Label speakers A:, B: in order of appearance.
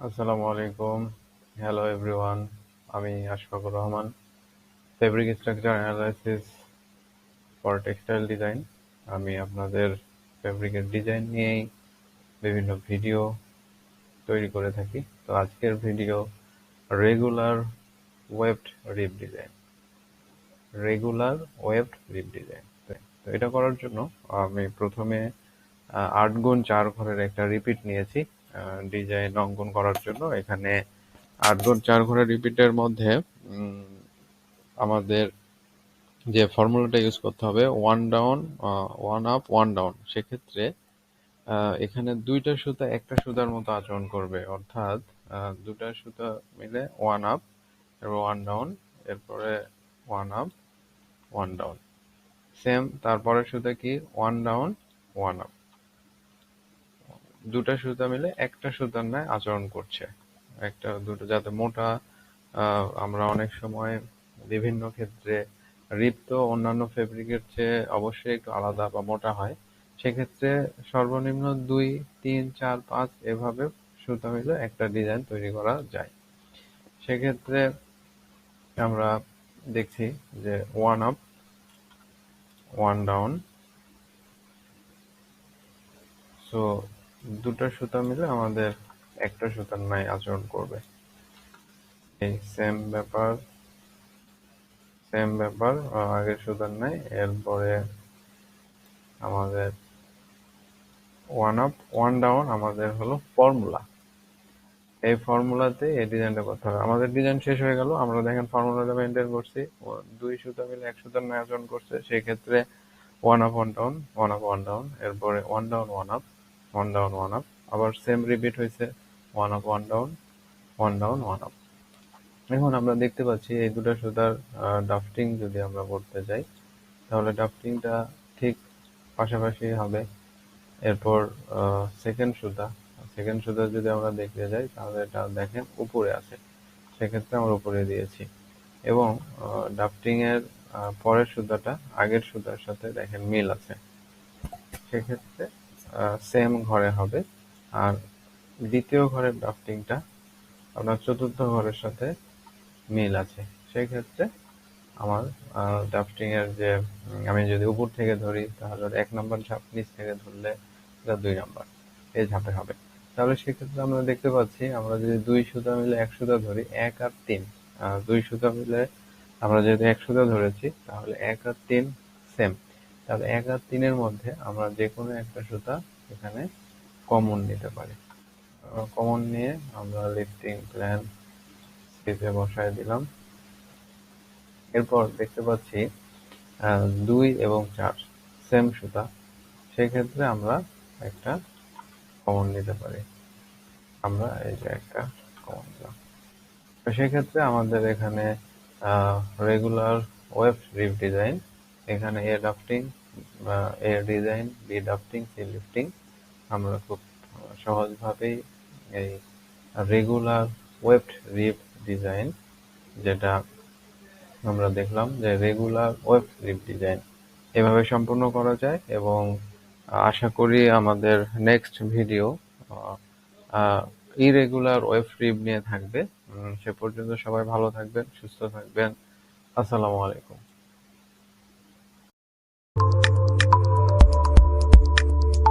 A: আসসালামু আলাইকুম। Hello everyone. আমি Ashfakur Rahman, fabric structure analysis for textile design. আমি আপনাদের ফেব্রিকের ডিজাইন নিয়েই বিভিন্ন ভিডিও তৈরি করে থাকি। তো আজকের video regular waved rib design. Regular waved rib design. তো এটা করার জন্য আমি প্রথমে 8x4 ঘরের একটা রিপিট নিয়েছি ডিজাইন অঙ্কন করার জন্য। এখানে 8x4 ঘরের রিপিটের মধ্যে আমাদের যে ফর্মুলাটা ইউজ করতে হবে one down one up one down. সেক্ষেত্রে এখানে দুইটা সুতা একটা সুতার মতো আচরণ করবে, অর্থাৎ দুটা সুতা মিলে ওয়ান আপ এবং ওয়ান ডাউন, এরপরে one up one down. Same তারপরের সুতা কি ওয়ান ডাউন ওয়ান আপ। দুটা সুতা মিলে একটা সুতার ন্যায় আচরণ করছে। একটা দুটো যাতে মোটা, আমরা অনেক সময় বিভিন্ন ক্ষেত্রে রিপ তো অন্যান্য ফেব্রিকের চেয়ে অবশ্যই একটু আলাদা বা মোটা হয়। সেক্ষেত্রে সর্বনিম্ন 2, 3, 4, 5 এভাবে সুতা মিলে একটা ডিজাইন তৈরি করা যায়। সেক্ষেত্রে আমরা দেখছি যে one up one down. So দুটো সুতা মিলে আমাদের একটা সুতার ন্যায় আচরণ করবে। এই সেম ব্যাপার আগের সুতার ন্যায়। এরপরে আমাদের ওয়ান আপ ওয়ান ডাউন আমাদের হলো ফর্মুলা। এই ফর্মুলাতে এই ডিজাইনটা করতে হবে। আমাদের ডিজাইন শেষ হয়ে গেল, আমরা দেখেন ফর্মুলাটা মেনটেন করছি। দুই সুতা মিলে এক সুতার ন্যায় আচরণ করছে, সেই ক্ষেত্রে one up one down one up one down, এরপরে one down one up one down one up, আবার সেম রিপিট হয়েছে one up one down one down one up. এখন আমরা দেখতে পাচ্ছি এই দুটো সুতার ডাফটিং যদি আমরা করতে যাই তাহলে ডাফটিংটা ঠিক পাশাপাশি হবে। এরপর সেকেন্ড সুতা যদি আমরা দেখতে যাই তাহলে এটা দেখেন উপরে আছে, সেক্ষেত্রে আমরা উপরে দিয়েছি। এবং ডাফটিং এর পরের সুতাটা আগের সুতার সাথে দেখেন মিল আছে, সেক্ষেত্রে সেম ঘরে হবে। আর দ্বিতীয় ঘরের ডাফটিংটা আপনার চতুর্থ ঘরের সাথে মিল আছে, সেক্ষেত্রে আমার ড্রাফটিং এর যে আমি যদি উপর থেকে ধরি তাহলে 1 নম্বর ধাপ, নিচ থেকে ধরলে এটা 2 নম্বর, এই ধাপে হবে। তাহলে সেক্ষেত্রে আমরা দেখতে পাচ্ছি আমরা যদি দুই সুতা মিলে এক সুতা ধরি, 1 আর 3, দুই সুতা মিলে আমরা যদি এক সুতা ধরেছি তাহলে 1 আর 3 সেম। তাহলে 1 আর 3 এর মধ্যে আমরা যে কোনো একটা সুতা এখানে কমন নিতে পারি। কমন নিয়ে আমরা লিফটিং প্ল্যান স্কেচে বসায় দিলাম। এরপর দেখতে পাচ্ছি 2 এবং 4 সেম সুতা, সেক্ষেত্রে আমরা একটা কমন নিতে পারি। আমরা এই যে একটা কমন নিলাম। তো সেক্ষেত্রে আমাদের এখানে রেগুলার ওয়েভ রিপ ডিজাইন, এখানে এ ডাফটিং, এ ডিজাইন, বি ডাফটিং, সি লিফটিং। আমরা খুব সহজভাবেই এই রেগুলার ওয়েভ রিপ ডিজাইন, যেটা আমরা দেখলাম যে রেগুলার ওয়েভ রিপ ডিজাইন এভাবে সম্পূর্ণ করা যায়। এবং আশা করি আমাদের নেক্সট ভিডিও ইরেগুলার ওয়েভ রিপ নিয়ে থাকবে। সে পর্যন্ত সবাই ভালো থাকবেন, সুস্থ থাকবেন। আসসালামু আলাইকুম।